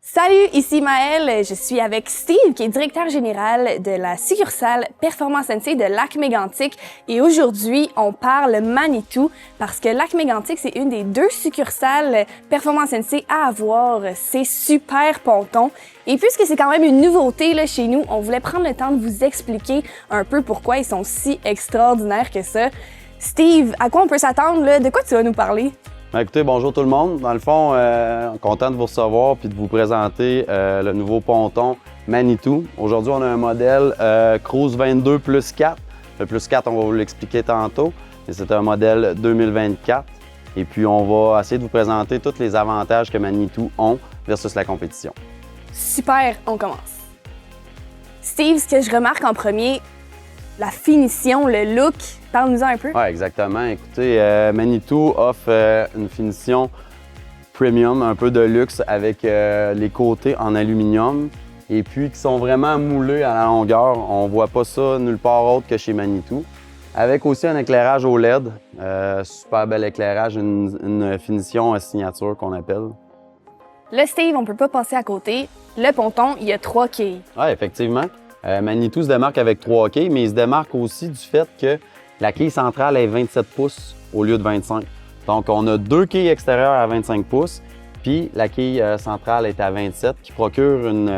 Salut, ici Maëlle. Je suis avec Steve, qui est directeur général de la succursale Performance NC de Lac-Mégantic. Et aujourd'hui, on parle Manitou parce que Lac-Mégantic, c'est une des 2 succursales Performance NC à avoir. C'est super ponton. Et puisque c'est quand même une nouveauté là, chez nous, on voulait prendre le temps de vous expliquer un peu pourquoi ils sont si extraordinaires que ça. Steve, à quoi on peut s'attendre là? De quoi tu vas nous parler? Écoutez, bonjour tout le monde. Dans le fond, content de vous recevoir puis de vous présenter le nouveau ponton Manitou. Aujourd'hui, on a un modèle Cruise 22 plus 4. Le plus 4, on va vous l'expliquer tantôt. Et c'est un modèle 2024. Et puis, on va essayer de vous présenter tous les avantages que Manitou ont versus la compétition. Super, on commence. Steve, ce que je remarque en premier, la finition, le look, parle-nous-en un peu. Oui, exactement. Écoutez, Manitou offre une finition premium, un peu de luxe avec les côtés en aluminium et puis qui sont vraiment moulés à la longueur. On ne voit pas ça nulle part autre que chez Manitou. Avec aussi un éclairage OLED, super bel éclairage, une finition à signature qu'on appelle. Là, Steve, on ne peut pas passer à côté. Le ponton, il y a 3 quilles. Oui, effectivement. Manitou se démarque avec 3 quilles, mais il se démarque aussi du fait que la quille centrale est 27 pouces au lieu de 25. Donc, on a 2 quilles extérieures à 25 pouces, puis la quille centrale est à 27, qui procure une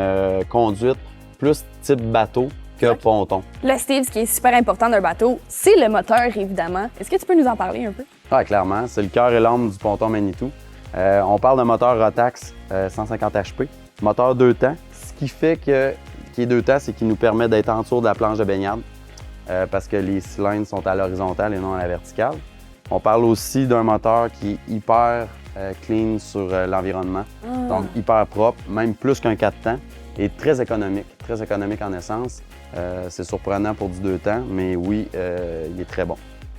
conduite plus type bateau que ponton. Là, Steve, ce qui est super important d'un bateau, c'est le moteur, évidemment. Est-ce que tu peux nous en parler un peu? Oui, clairement. C'est le cœur et l'âme du ponton Manitou. On parle d'un moteur Rotax 150 HP, moteur 2 temps. Ce qui fait que qui est 2 temps, c'est qu'il nous permet d'être en dessous de la planche de baignade parce que les cylindres sont à l'horizontale et non à la verticale. On parle aussi d'un moteur qui est hyper clean sur l'environnement, donc hyper propre, même plus qu'un 4 temps, et très économique en essence. C'est surprenant pour du 2 temps, mais oui, il est très bon.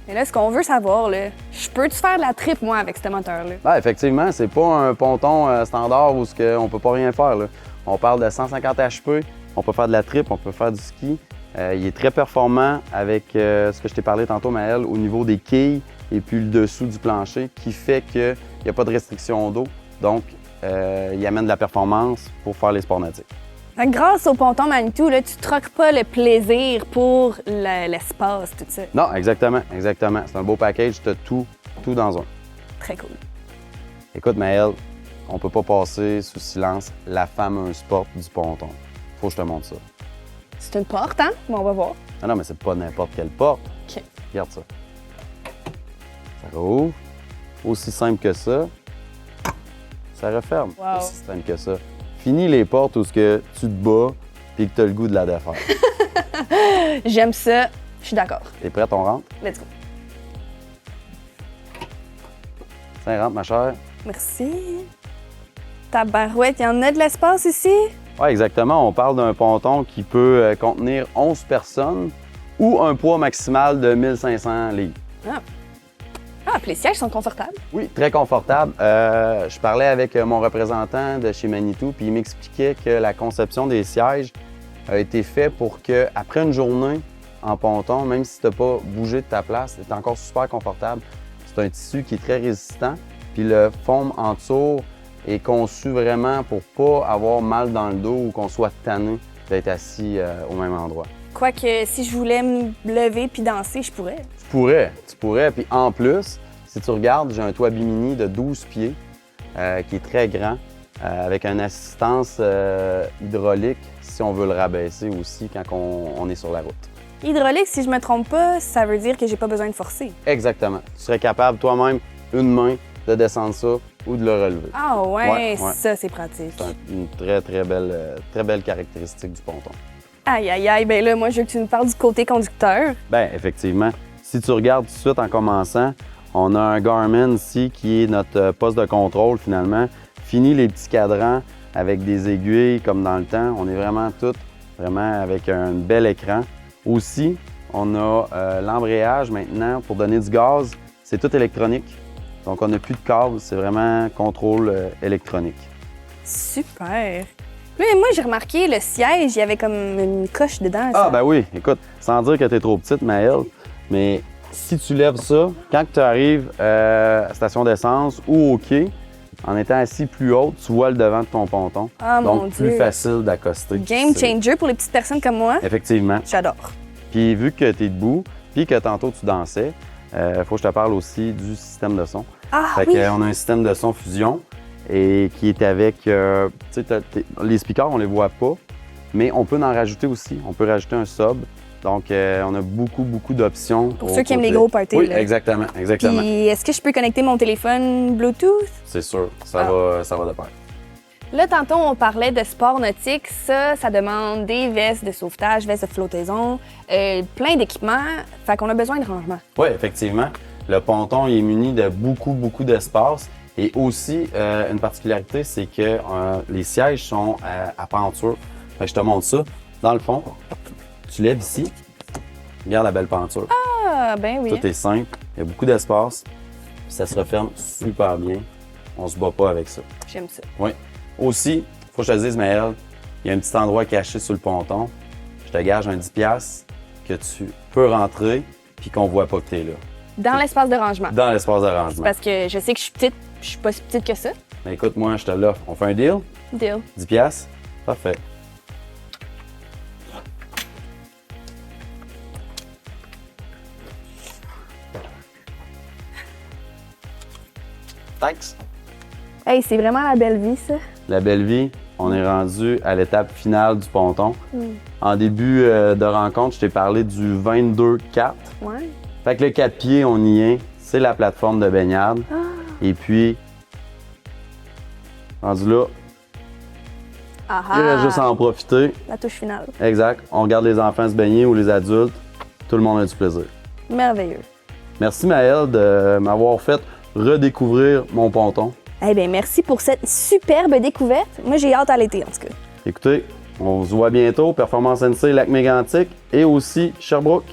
Mais là, ce qu'on veut savoir, là, je peux-tu faire de la trip, moi, avec ce moteur-là? Ben, effectivement, c'est pas un ponton standard où on peut pas rien faire, là. On parle de 150 HP, on peut faire de la trip, on peut faire du ski. Il est très performant avec ce que je t'ai parlé tantôt, Maëlle, au niveau des quilles et puis le dessous du plancher, qui fait qu'il n'y a pas de restriction d'eau. Donc, il amène de la performance pour faire les sports nautiques. Grâce au ponton Manitou, là, tu ne troques pas le plaisir pour l'espace, tout ça. Non, exactement. C'est un beau package, tu as tout dans un. Très cool. Écoute, Maëlle, on peut pas passer sous silence la fameuse porte du ponton. Faut que je te montre ça. C'est une porte, hein? Bon, on va voir. Ah non, mais c'est pas n'importe quelle porte. OK. Regarde ça. Ça rouvre. Aussi simple que ça. Ça referme. Wow. Aussi simple que ça. Fini les portes où tu te bats et que tu as le goût de la défaire. J'aime ça. Je suis d'accord. T'es prête, on rentre? Let's go. Ça rentre, ma chère. Merci. Tabarouette, il y en a de l'espace ici? Oui, exactement. On parle d'un ponton qui peut contenir 11 personnes ou un poids maximal de 1500 livres. Ah, puis les sièges sont confortables. Oui, très confortable. Je parlais avec mon représentant de chez Manitou, puis il m'expliquait que la conception des sièges a été faite pour qu'après une journée en ponton, même si tu n'as pas bougé de ta place, c'est encore super confortable. C'est un tissu qui est très résistant, puis le foam en dessous est conçu vraiment pour pas avoir mal dans le dos ou qu'on soit tanné d'être assis au même endroit. Quoique, si je voulais me lever puis danser, je pourrais. Tu pourrais. Puis en plus, si tu regardes, j'ai un toit bimini de 12 pieds qui est très grand, avec une assistance hydraulique si on veut le rabaisser aussi quand on est sur la route. Hydraulique, si je me trompe pas, ça veut dire que j'ai pas besoin de forcer. Exactement. Tu serais capable toi-même, une main, de descendre ça ou de le relever. Ah ouais. Ouais. Ça, c'est pratique. C'est une très belle caractéristique du ponton. Aïe, aïe, aïe. Ben là, moi, je veux que tu nous parles du côté conducteur. Bien, effectivement. Si tu regardes tout de suite en commençant, on a un Garmin ici qui est notre poste de contrôle finalement. Fini les petits cadrans avec des aiguilles comme dans le temps. On est vraiment avec un bel écran. Aussi, on a l'embrayage maintenant pour donner du gaz. C'est tout électronique. Donc, on n'a plus de câble. C'est vraiment contrôle électronique. Super. Oui, moi, j'ai remarqué le siège, il y avait comme une coche dedans. Ah, ben oui. Écoute, sans dire que tu es trop petite, Maëlle, mais si tu lèves ça, quand tu arrives à la station d'essence ou au quai, en étant assis plus haut, tu vois le devant de ton ponton. Ah, mon donc, plus Dieu. facile d'accoster. Game changer pour les petites personnes comme moi. Effectivement. J'adore. Puis vu que tu es debout, puis que tantôt tu dansais, faut que je te parle aussi du système de son. Ah Fait oui! qu'on a un système de son fusion et qui est avec, tu sais, les speakers, on les voit pas, mais on peut en rajouter aussi. On peut rajouter un sub. Donc, on a beaucoup d'options. Pour ceux qui aiment les gros parties. Oui, là. exactement. Puis, est-ce que je peux connecter mon téléphone Bluetooth? C'est sûr, ça va de pair. Là, tantôt, on parlait de sport nautique. Ça demande des vestes de sauvetage, vestes de flottaison, plein d'équipements. Fait qu'on a besoin de rangement. Oui, effectivement. Le ponton il est muni de beaucoup d'espace. Et aussi, une particularité, c'est que les sièges sont à penture. Fait que je te montre ça. Dans le fond, tu lèves ici. Regarde la belle penture. Ah, ben oui. Tout est simple. Il y a beaucoup d'espace. Ça se referme super bien. On se bat pas avec ça. J'aime ça. Oui. Aussi, faut que je te dise, Maëlle, il y a un petit endroit caché sur le ponton. Je te gage un 10$ que tu peux rentrer puis qu'on voit pas que tu es là. Dans l'espace de rangement. Dans l'espace de rangement. Parce que je sais que je suis petite, je suis pas si petite que ça. Mais écoute, moi, je te l'offre. On fait un deal? Deal. 10$? Parfait. Thanks. Hey, c'est vraiment la belle vie, ça. La belle vie, on est rendu à l'étape finale du ponton. En début de rencontre, je t'ai parlé du 22-4. Ouais. Fait que le 4 pieds, on y est. C'est la plateforme de baignade. Et puis, rendu là, Ah il reste juste à en profiter. La touche finale. Exact. On regarde les enfants se baigner ou les adultes. Tout le monde a du plaisir. Merveilleux. Merci Maëlle de m'avoir fait redécouvrir mon ponton. Eh bien, merci pour cette superbe découverte. Moi, j'ai hâte à l'été, en tout cas. Écoutez, on se voit bientôt. Performance NC Lac-Mégantic et aussi Sherbrooke.